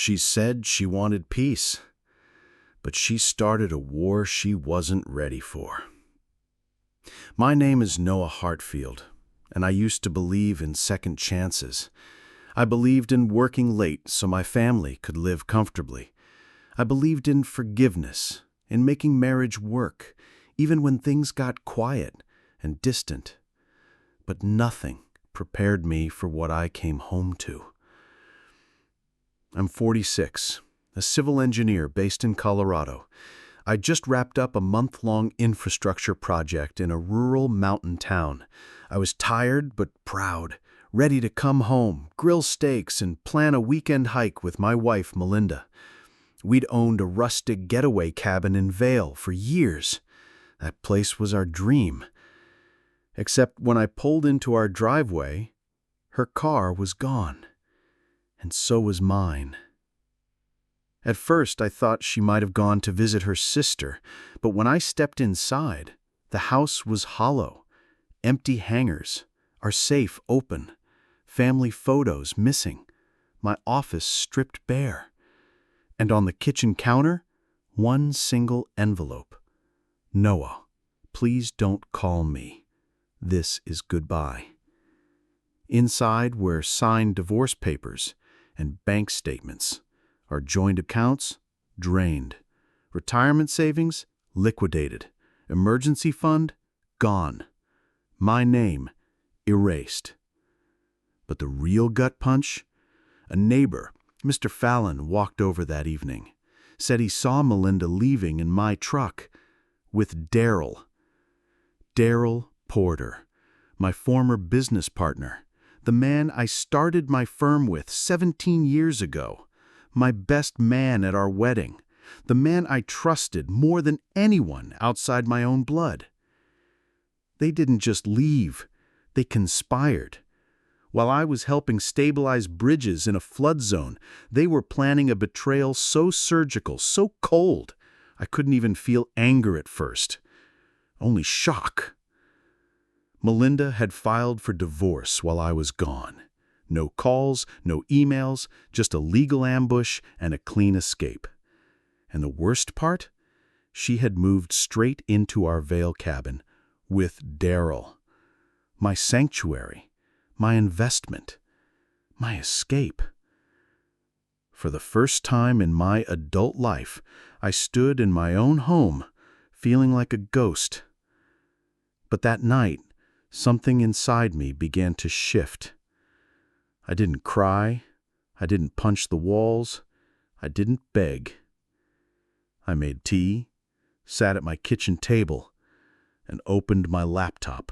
She said she wanted peace, but she started a war she wasn't ready for. My name is Noah Hartfield, and I used to believe in second chances. I believed in working late so my family could live comfortably. I believed in forgiveness, in making marriage work, even when things got quiet and distant. But nothing prepared me for what I came home to. I'm 46, a civil engineer based in Colorado. I just wrapped up a month-long infrastructure project in a rural mountain town. I was tired but proud, ready to come home, grill steaks, and plan a weekend hike with my wife, Melinda. We'd owned a rustic getaway cabin in Vail for years. That place was our dream. Except when I pulled into our driveway, her car was gone. And so was mine. At first, I thought she might have gone to visit her sister, but when I stepped inside, the house was hollow, empty hangers, our safe open, family photos missing, my office stripped bare, and on the kitchen counter, one single envelope. Noah, please don't call me. This is goodbye. Inside were signed divorce papers and bank statements. Our joint accounts, drained. Retirement savings, liquidated. Emergency fund, gone. My name, erased. But the real gut punch? A neighbor, Mr. Fallon, walked over that evening. Said he saw Melinda leaving in my truck with Daryl. Daryl Porter, my former business partner. The man I started my firm with 17 years ago. My best man at our wedding. The man I trusted more than anyone outside my own blood. They didn't just leave, they conspired. While I was helping stabilize bridges in a flood zone, they were planning a betrayal so surgical, so cold, I couldn't even feel anger at first. Only shock. Melinda had filed for divorce while I was gone. No calls, no emails, just a legal ambush and a clean escape. And the worst part? She had moved straight into our Vail cabin with Daryl. My sanctuary, my investment, my escape. For the first time in my adult life, I stood in my own home, feeling like a ghost. But that night, something inside me began to shift. I didn't cry, I didn't punch the walls, I didn't beg. I made tea, sat at my kitchen table, and opened my laptop.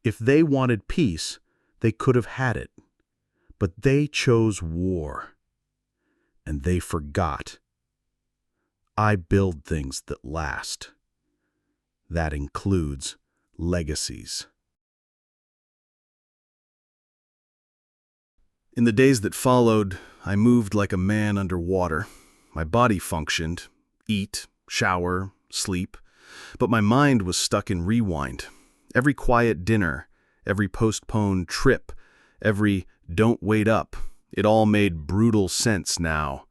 If they wanted peace, they could have had it. But they chose war. And they forgot. I build things that last. That includes legacies. In the days that followed, I moved like a man underwater. My body functioned, eat, shower, sleep, but my mind was stuck in rewind. Every quiet dinner, every postponed trip, every don't wait up, it all made brutal sense now.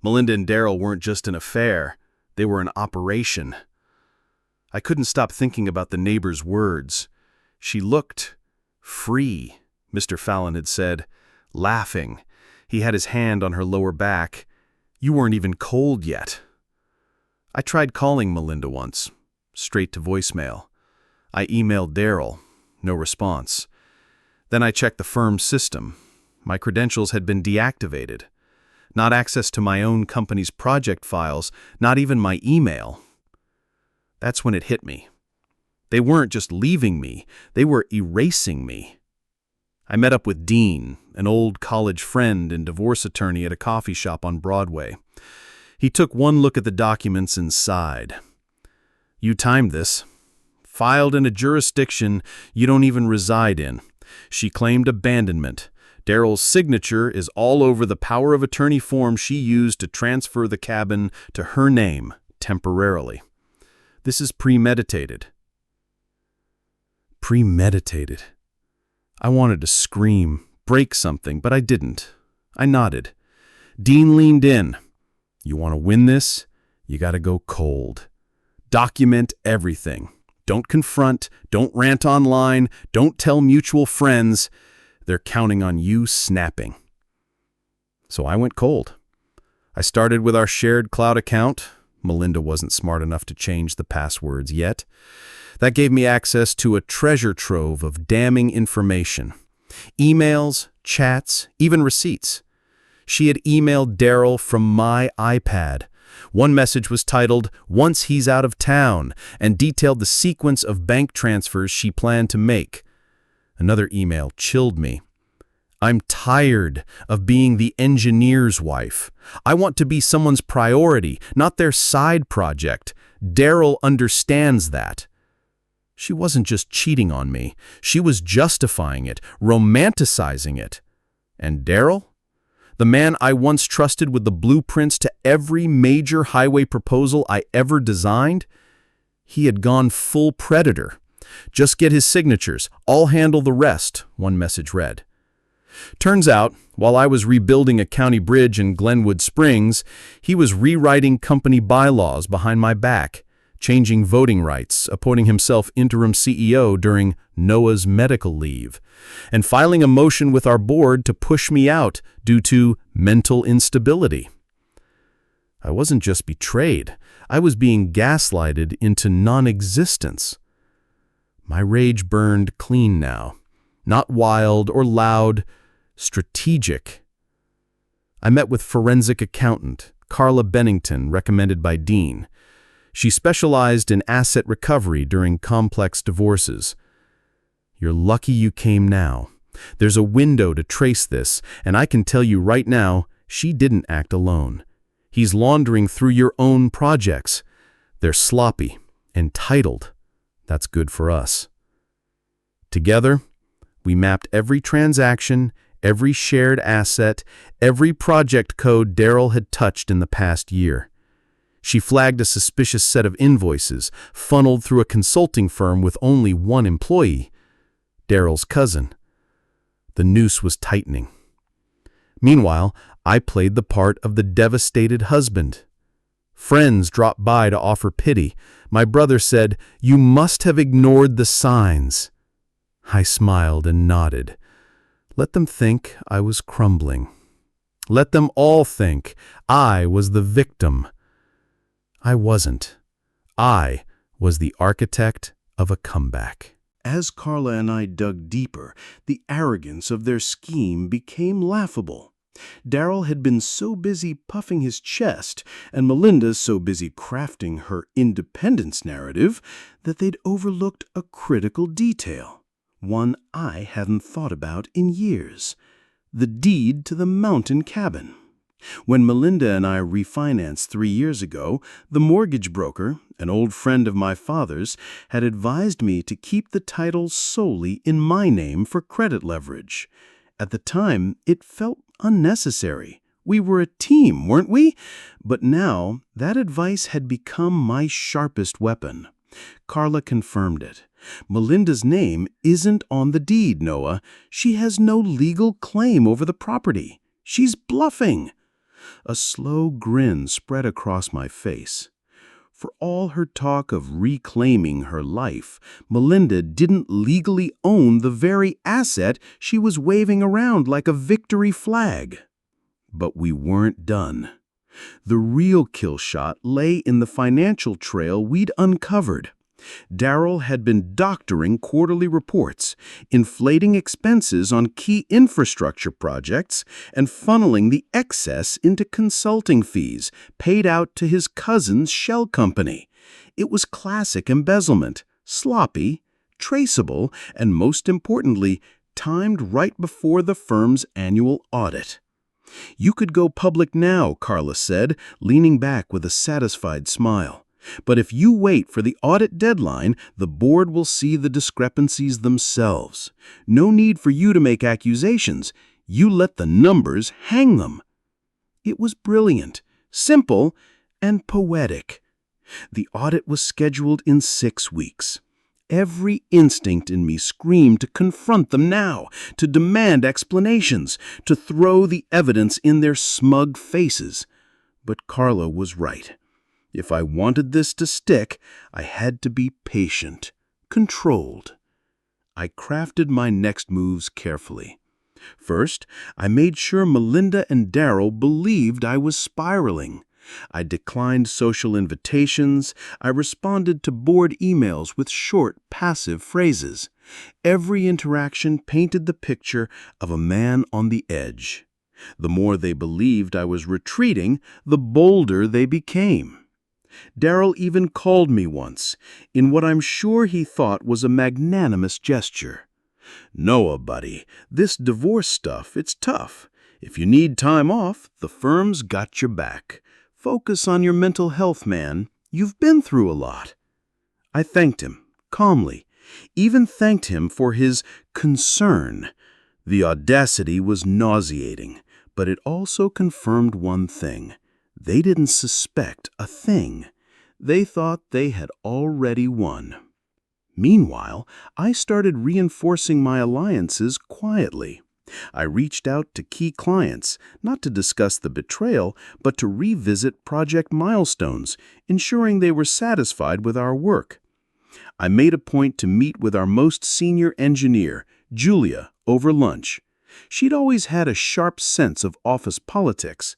Melinda and Daryl weren't just an affair, they were an operation. I couldn't stop thinking about the neighbor's words. She looked free, Mr. Fallon had said. Laughing. He had his hand on her lower back. You weren't even cold yet. I tried calling Melinda once, straight to voicemail. I emailed Daryl, no response. Then I checked the firm's system. My credentials had been deactivated. Not access to my own company's project files, not even my email. That's when it hit me. They weren't just leaving me, they were erasing me. I met up with Dean, an old college friend and divorce attorney at a coffee shop on Broadway. He took one look at the documents and sighed. You timed this. Filed in a jurisdiction you don't even reside in. She claimed abandonment. Daryl's signature is all over the power of attorney form she used to transfer the cabin to her name temporarily. This is premeditated. Premeditated. I wanted to scream, break something, but I didn't. I nodded. Dean leaned in. You want to win this? You got to go cold. Document everything. Don't confront, don't rant online, don't tell mutual friends. They're counting on you snapping. So I went cold. I started with our shared cloud account. Melinda wasn't smart enough to change the passwords yet. That gave me access to a treasure trove of damning information. Emails, chats, even receipts. She had emailed Daryl from my iPad. One message was titled, "Once he's out of town," and detailed the sequence of bank transfers she planned to make. Another email chilled me. I'm tired of being the engineer's wife. I want to be someone's priority, not their side project. Daryl understands that. She wasn't just cheating on me. She was justifying it, romanticizing it. And Daryl? The man I once trusted with the blueprints to every major highway proposal I ever designed? He had gone full predator. Just get his signatures. I'll handle the rest, one message read. Turns out, while I was rebuilding a county bridge in Glenwood Springs, he was rewriting company bylaws behind my back, changing voting rights, appointing himself interim CEO during Noah's medical leave, and filing a motion with our board to push me out due to mental instability. I wasn't just betrayed, I was being gaslighted into non-existence. My rage burned clean now, not wild or loud, strategic. I met with forensic accountant Carla Bennington, recommended by Dean. She specialized in asset recovery during complex divorces. You're lucky you came now. There's a window to trace this, and I can tell you right now, she didn't act alone. He's laundering through your own projects. They're sloppy, entitled. That's good for us. Together, we mapped every transaction, every shared asset, every project code Daryl had touched in the past year. She flagged a suspicious set of invoices, funneled through a consulting firm with only one employee, Daryl's cousin. The noose was tightening. Meanwhile, I played the part of the devastated husband. Friends dropped by to offer pity. My brother said, "You must have ignored the signs." I smiled and nodded. Let them think I was crumbling. Let them all think I was the victim. I wasn't. I was the architect of a comeback. As Carla and I dug deeper, the arrogance of their scheme became laughable. Daryl had been so busy puffing his chest, and Melinda so busy crafting her independence narrative, that they'd overlooked a critical detail, one I hadn't thought about in years: the deed to the mountain cabin. When Melinda and I refinanced 3 years ago, the mortgage broker, an old friend of my father's, had advised me to keep the title solely in my name for credit leverage. At the time, it felt unnecessary. We were a team, weren't we? But now, that advice had become my sharpest weapon. Carla confirmed it. Melinda's name isn't on the deed, Noah. She has no legal claim over the property. She's bluffing. A slow grin spread across my face. For all her talk of reclaiming her life, Melinda didn't legally own the very asset she was waving around like a victory flag. But we weren't done. The real kill shot lay in the financial trail we'd uncovered. Daryl had been doctoring quarterly reports, inflating expenses on key infrastructure projects, and funneling the excess into consulting fees paid out to his cousin's shell company. It was classic embezzlement, sloppy, traceable, and most importantly, timed right before the firm's annual audit. You could go public now, Carla said, leaning back with a satisfied smile. But if you wait for the audit deadline, the board will see the discrepancies themselves. No need for you to make accusations. You let the numbers hang them. It was brilliant, simple, and poetic. The audit was scheduled in 6 weeks. Every instinct in me screamed to confront them now, to demand explanations, to throw the evidence in their smug faces. But Carla was right. If I wanted this to stick, I had to be patient, controlled. I crafted my next moves carefully. First, I made sure Melinda and Darryl believed I was spiraling. I declined social invitations. I responded to bored emails with short, passive phrases. Every interaction painted the picture of a man on the edge. The more they believed I was retreating, the bolder they became. Darryl even called me once, in what I'm sure he thought was a magnanimous gesture. "Noah, buddy, this divorce stuff, it's tough. If you need time off, the firm's got your back. Focus on your mental health, man. You've been through a lot." I thanked him, calmly, even thanked him for his concern. The audacity was nauseating, but it also confirmed one thing. They didn't suspect a thing. They thought they had already won. Meanwhile, I started reinforcing my alliances quietly. I reached out to key clients, not to discuss the betrayal, but to revisit project milestones, ensuring they were satisfied with our work. I made a point to meet with our most senior engineer, Julia, over lunch. She'd always had a sharp sense of office politics.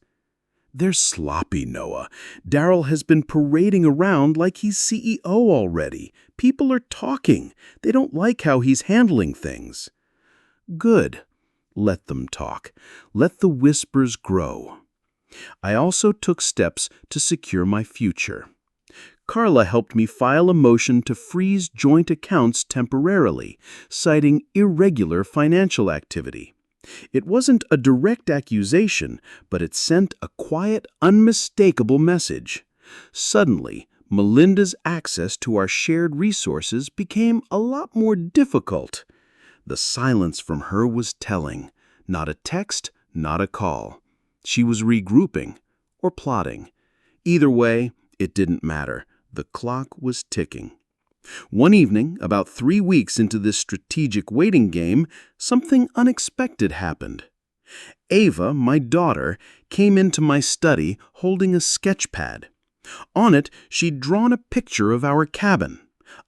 "They're sloppy, Noah. Darryl has been parading around like he's CEO already. People are talking. They don't like how he's handling things." "Good. Let them talk. Let the whispers grow." I also took steps to secure my future. Carla helped me file a motion to freeze joint accounts temporarily, citing irregular financial activity. It wasn't a direct accusation, but it sent a quiet, unmistakable message. Suddenly, Melinda's access to our shared resources became a lot more difficult. The silence from her was telling. Not a text, not a call. She was regrouping or plotting. Either way, it didn't matter. The clock was ticking. One evening, about 3 weeks into this strategic waiting game, something unexpected happened. Ava, my daughter, came into my study holding a sketch pad. On it, she'd drawn a picture of our cabin,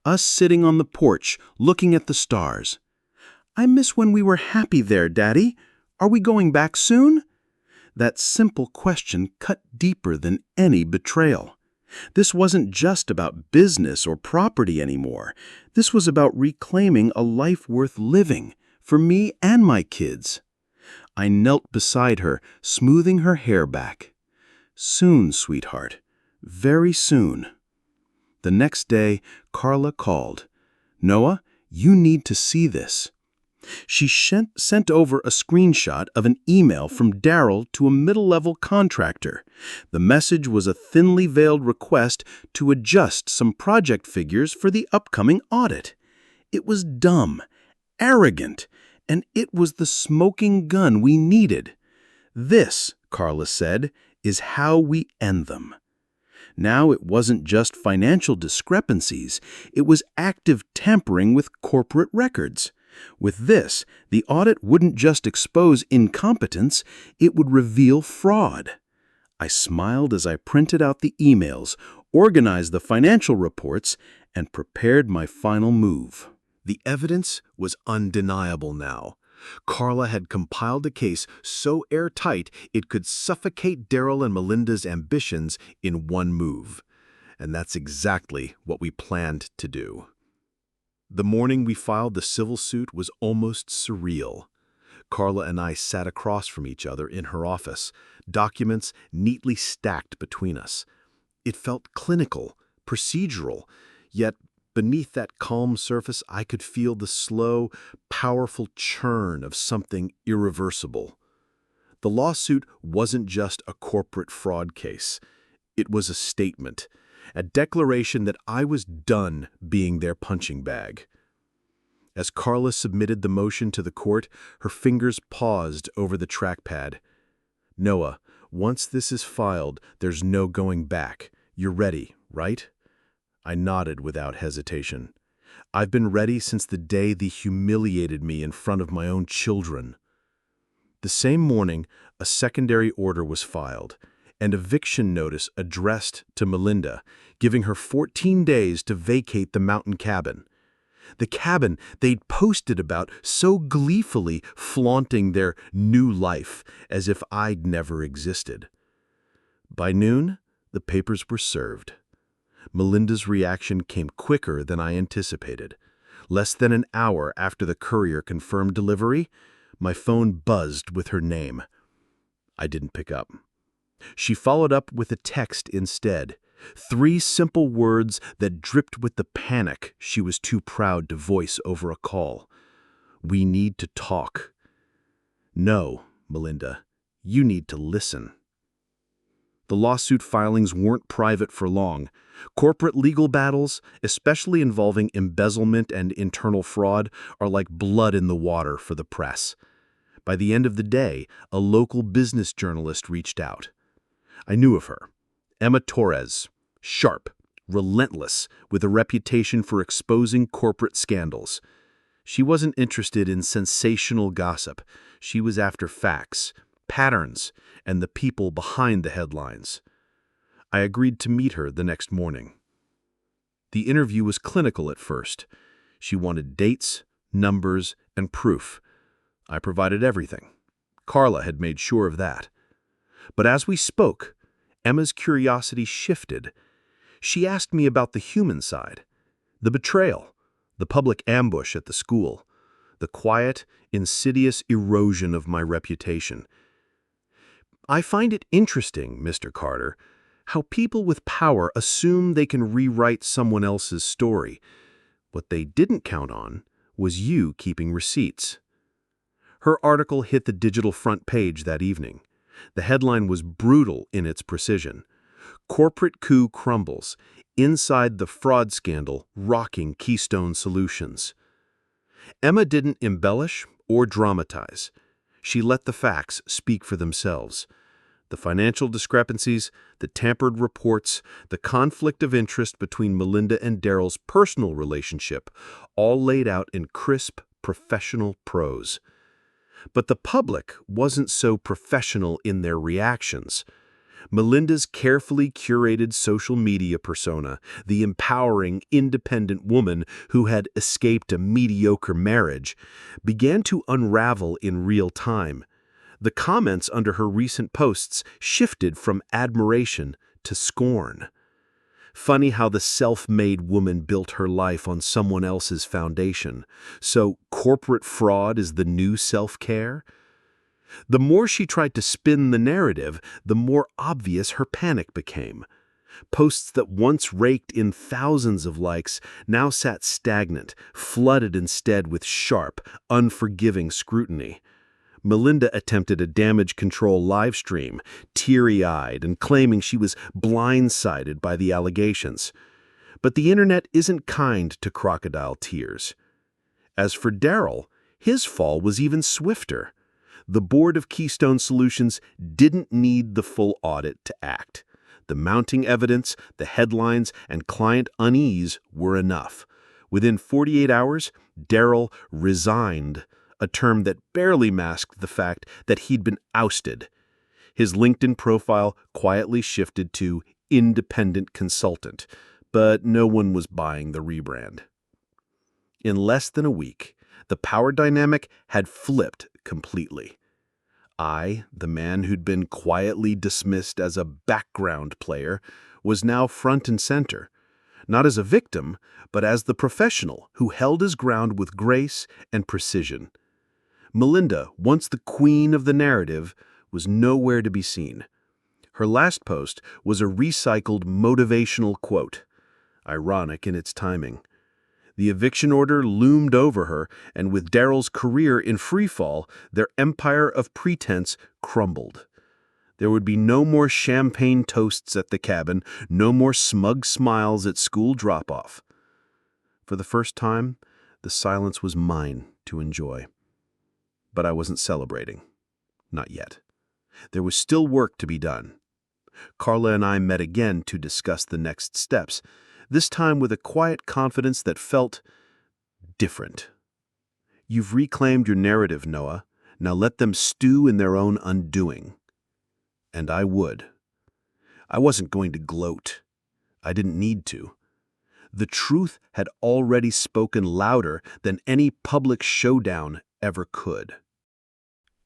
us sitting on the porch, looking at the stars. "I miss when we were happy there, Daddy. Are we going back soon?" That simple question cut deeper than any betrayal. This wasn't just about business or property anymore. This was about reclaiming a life worth living, for me and my kids. I knelt beside her, smoothing her hair back. "Soon, sweetheart. Very soon." The next day, Carla called. "Noah, you need to see this." She sent over a screenshot of an email from Darryl to a middle-level contractor. The message was a thinly veiled request to adjust some project figures for the upcoming audit. It was dumb, arrogant, and it was the smoking gun we needed. "This," Carla said, "is how we end them." Now it wasn't just financial discrepancies, it was active tampering with corporate records. With this, the audit wouldn't just expose incompetence, it would reveal fraud. I smiled as I printed out the emails, organized the financial reports, and prepared my final move. The evidence was undeniable now. Carla had compiled a case so airtight it could suffocate Darryl and Melinda's ambitions in one move. And that's exactly what we planned to do. The morning we filed the civil suit was almost surreal. Carla and I sat across from each other in her office, documents neatly stacked between us. It felt clinical, procedural, yet beneath that calm surface I could feel the slow, powerful churn of something irreversible. The lawsuit wasn't just a corporate fraud case. It was a statement, a declaration that I was done being their punching bag. As Carla submitted the motion to the court, her fingers paused over the trackpad. "Noah, once this is filed, there's no going back. You're ready, right?" I nodded without hesitation. I've been ready since the day they humiliated me in front of my own children." The same morning, a secondary order was filed, an eviction notice addressed to Melinda, giving her 14 days to vacate the mountain cabin. The cabin they'd posted about so gleefully, flaunting their new life as if I'd never existed. By noon, the papers were served. Melinda's reaction came quicker than I anticipated. Less than an hour after the courier confirmed delivery, my phone buzzed with her name. I didn't pick up. She followed up with a text instead. 3 simple words that dripped with the panic she was too proud to voice over a call. "We need to talk." "No, Melinda, you need to listen." The lawsuit filings weren't private for long. Corporate legal battles, especially involving embezzlement and internal fraud, are like blood in the water for the press. By the end of the day, a local business journalist reached out. I knew of her. Emma Torres, sharp, relentless, with a reputation for exposing corporate scandals. She wasn't interested in sensational gossip. She was after facts, patterns, and the people behind the headlines. I agreed to meet her the next morning. The interview was clinical at first. She wanted dates, numbers, and proof. I provided everything. Carla had made sure of that. But as we spoke, Emma's curiosity shifted. She asked me about the human side, the betrayal, the public ambush at the school, the quiet, insidious erosion of my reputation. "I find it interesting, Mr. Carter, how people with power assume they can rewrite someone else's story. What they didn't count on was you keeping receipts." Her article hit the digital front page that evening. The headline was brutal in its precision. "Corporate coup crumbles. Inside the fraud scandal rocking Keystone Solutions." Emma didn't embellish or dramatize. She let the facts speak for themselves. The financial discrepancies, the tampered reports, the conflict of interest between Melinda and Daryl's personal relationship, all laid out in crisp, professional prose. But the public wasn't so professional in their reactions. Melinda's carefully curated social media persona, the empowering, independent woman who had escaped a mediocre marriage, began to unravel in real time. The comments under her recent posts shifted from admiration to scorn. Funny how the self-made woman built her life on someone else's foundation. So corporate fraud is the new self-care? The more she tried to spin the narrative, the more obvious her panic became. Posts that once raked in thousands of likes now sat stagnant, flooded instead with sharp, unforgiving scrutiny. Melinda attempted a damage control live stream, teary-eyed and claiming she was blindsided by the allegations. But the internet isn't kind to crocodile tears. As for Daryl, his fall was even swifter. The board of Keystone Solutions didn't need the full audit to act. The mounting evidence, the headlines, and client unease were enough. Within 48 hours, Daryl resigned, a term that barely masked the fact that he'd been ousted. His LinkedIn profile quietly shifted to independent consultant, but no one was buying the rebrand. In less than a week, the power dynamic had flipped completely. I, the man who'd been quietly dismissed as a background player, was now front and center, not as a victim, but as the professional who held his ground with grace and precision. Melinda, once the queen of the narrative, was nowhere to be seen. Her last post was a recycled motivational quote, ironic in its timing. The eviction order loomed over her, and with Daryl's career in freefall, their empire of pretense crumbled. There would be no more champagne toasts at the cabin, no more smug smiles at school drop-off. For the first time, the silence was mine to enjoy. But I wasn't celebrating. Not yet. There was still work to be done. Carla and I met again to discuss the next steps, this time with a quiet confidence that felt different. You've reclaimed your narrative, Noah. Now let them stew in their own undoing. And I would. I wasn't going to gloat. I didn't need to. The truth had already spoken louder than any public showdown ever could.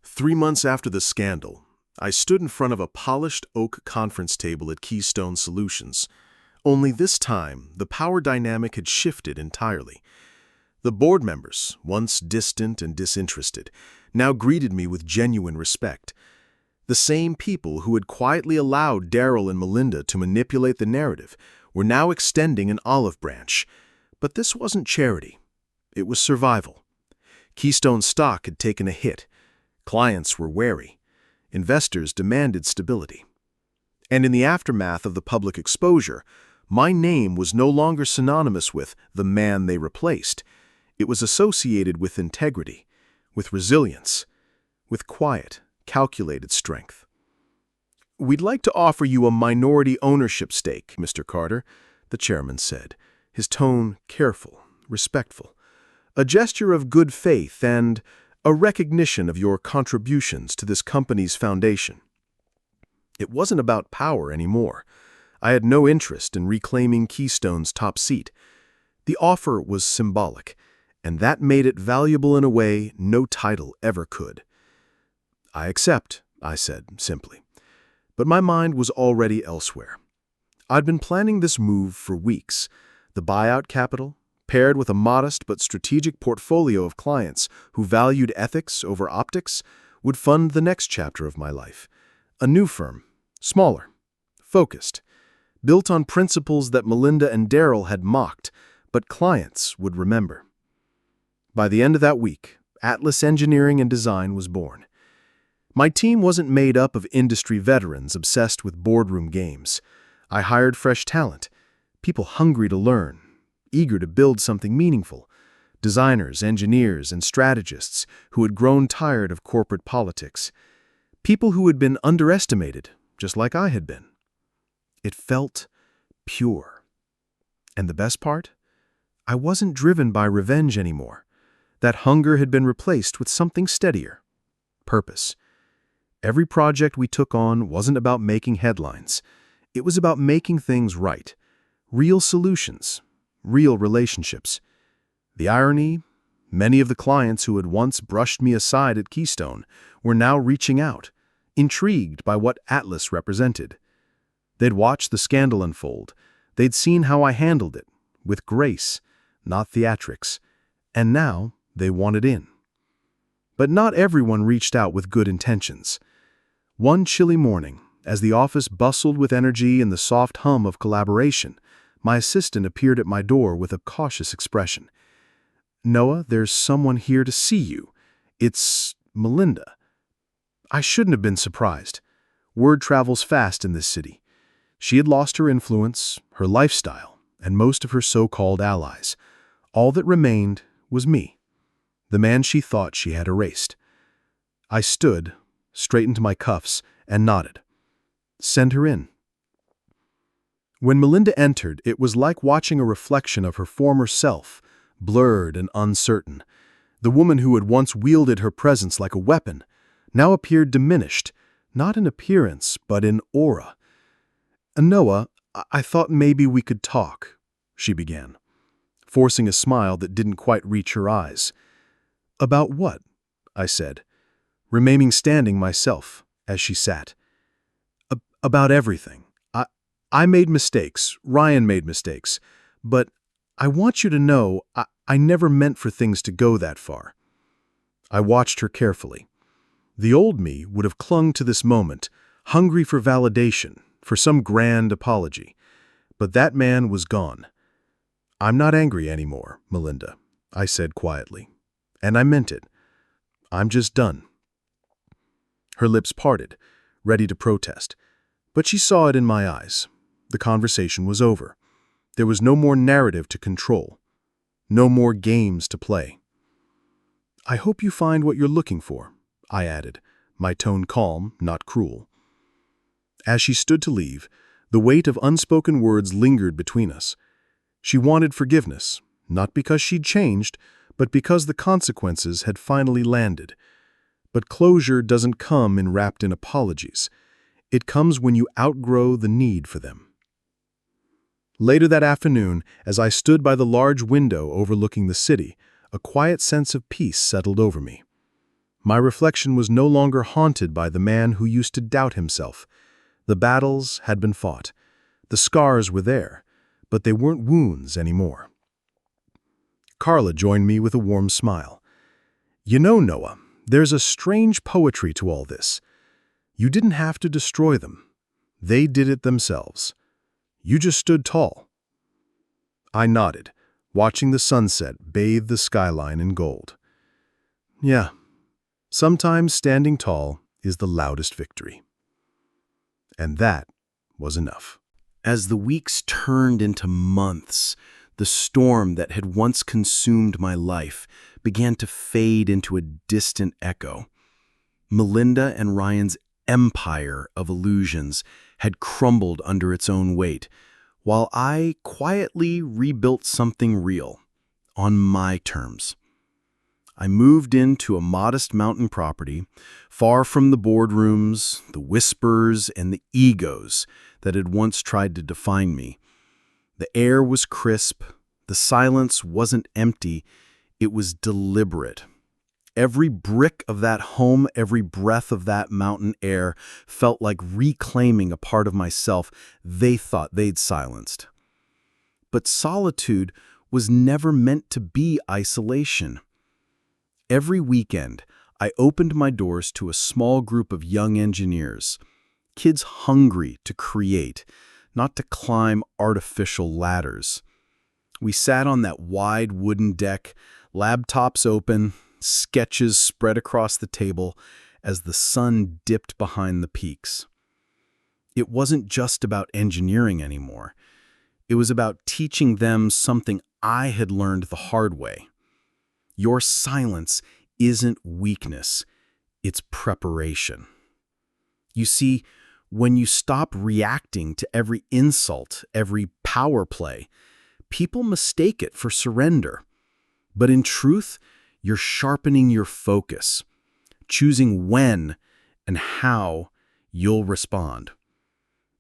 3 months after the scandal, I stood in front of a polished oak conference table at Keystone Solutions. Only this time, the power dynamic had shifted entirely. The board members, once distant and disinterested, now greeted me with genuine respect. The same people who had quietly allowed Daryl and Melinda to manipulate the narrative were now extending an olive branch. But this wasn't charity. It was survival. Keystone stock had taken a hit. Clients were wary. Investors demanded stability. And in the aftermath of the public exposure, my name was no longer synonymous with the man they replaced. It was associated with integrity, with resilience, with quiet, calculated strength. "We'd like to offer you a minority ownership stake, Mr. Carter," the chairman said, his tone careful, respectful. "A gesture of good faith and a recognition of your contributions to this company's foundation." It wasn't about power anymore. I had no interest in reclaiming Keystone's top seat. The offer was symbolic, and that made it valuable in a way no title ever could. "I accept," I said simply. But my mind was already elsewhere. I'd been planning this move for weeks. The buyout capital, paired with a modest but strategic portfolio of clients who valued ethics over optics, would fund the next chapter of my life. A new firm, smaller, focused, built on principles that Melinda and Daryl had mocked, but clients would remember. By the end of that week, Atlas Engineering and Design was born. My team wasn't made up of industry veterans obsessed with boardroom games. I hired fresh talent, people hungry to learn, eager to build something meaningful, designers, engineers, and strategists who had grown tired of corporate politics, people who had been underestimated, just like I had been. It felt pure. And the best part? I wasn't driven by revenge anymore. That hunger had been replaced with something steadier. Purpose. Every project we took on wasn't about making headlines. It was about making things right. Real solutions. Real relationships. The irony? Many of the clients who had once brushed me aside at Keystone were now reaching out, intrigued by what Atlas represented. They'd watched the scandal unfold. They'd seen how I handled it, with grace, not theatrics. And now they wanted in. But not everyone reached out with good intentions. One chilly morning, as the office bustled with energy and the soft hum of collaboration, my assistant appeared at my door with a cautious expression. "Noah, there's someone here to see you. It's Melinda." I shouldn't have been surprised. Word travels fast in this city. She had lost her influence, her lifestyle, and most of her so-called allies. All that remained was me, the man she thought she had erased. I stood, straightened my cuffs, and nodded. "Send her in." When Melinda entered, it was like watching a reflection of her former self, blurred and uncertain. The woman who had once wielded her presence like a weapon now appeared diminished, not in appearance, but in aura. "Noah, I thought maybe we could talk," she began, forcing a smile that didn't quite reach her eyes. "About what?" I said, remaining standing myself as she sat. About everything. I made mistakes, Ryan made mistakes, but I want you to know I never meant for things to go that far." I watched her carefully. The old me would have clung to this moment, hungry for validation, for some grand apology. But that man was gone. "I'm not angry anymore, Melinda," I said quietly. And I meant it. "I'm just done." Her lips parted, ready to protest. But she saw it in my eyes. The conversation was over. There was no more narrative to control. No more games to play. "I hope you find what you're looking for," I added, my tone calm, not cruel. As she stood to leave, the weight of unspoken words lingered between us. She wanted forgiveness, not because she'd changed, but because the consequences had finally landed. But closure doesn't come wrapped in apologies. It comes when you outgrow the need for them. Later that afternoon, as I stood by the large window overlooking the city, a quiet sense of peace settled over me. My reflection was no longer haunted by the man who used to doubt himself. The battles had been fought. The scars were there, but they weren't wounds anymore. Carla joined me with a warm smile. "You know, Noah, there's a strange poetry to all this. You didn't have to destroy them. They did it themselves. You just stood tall." I nodded, watching the sunset bathe the skyline in gold. Yeah, sometimes standing tall is the loudest victory. And that was enough. As the weeks turned into months, the storm that had once consumed my life began to fade into a distant echo. Melinda and Ryan's empire of illusions had crumbled under its own weight, while I quietly rebuilt something real, on my terms. I moved into a modest mountain property, far from the boardrooms, the whispers, and the egos that had once tried to define me. The air was crisp, the silence wasn't empty, it was deliberate. Every brick of that home, every breath of that mountain air felt like reclaiming a part of myself they thought they'd silenced. But solitude was never meant to be isolation. Every weekend, I opened my doors to a small group of young engineers, kids hungry to create, not to climb artificial ladders. We sat on that wide wooden deck, laptops open, sketches spread across the table as the sun dipped behind the peaks. It wasn't just about engineering anymore. It was about teaching them something I had learned the hard way. Your silence isn't weakness, it's preparation. You see, when you stop reacting to every insult, every power play, people mistake it for surrender. But in truth, you're sharpening your focus, choosing when and how you'll respond.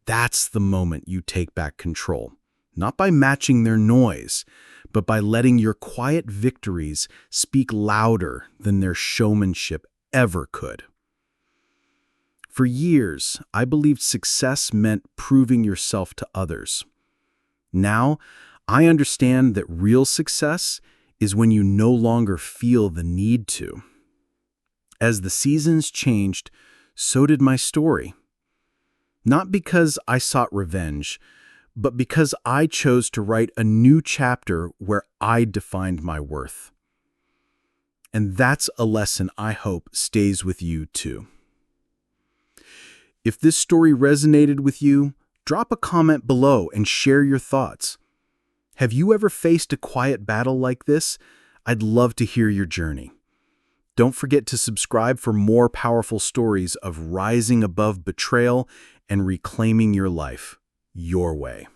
That's the moment you take back control, not by matching their noise, but by letting your quiet victories speak louder than their showmanship ever could. For years, I believed success meant proving yourself to others. Now, I understand that real success is when you no longer feel the need to. As the seasons changed, so did my story. Not because I sought revenge, but because I chose to write a new chapter where I defined my worth. And that's a lesson I hope stays with you too. If this story resonated with you, drop a comment below and share your thoughts. Have you ever faced a quiet battle like this? I'd love to hear your journey. Don't forget to subscribe for more powerful stories of rising above betrayal and reclaiming your life your way.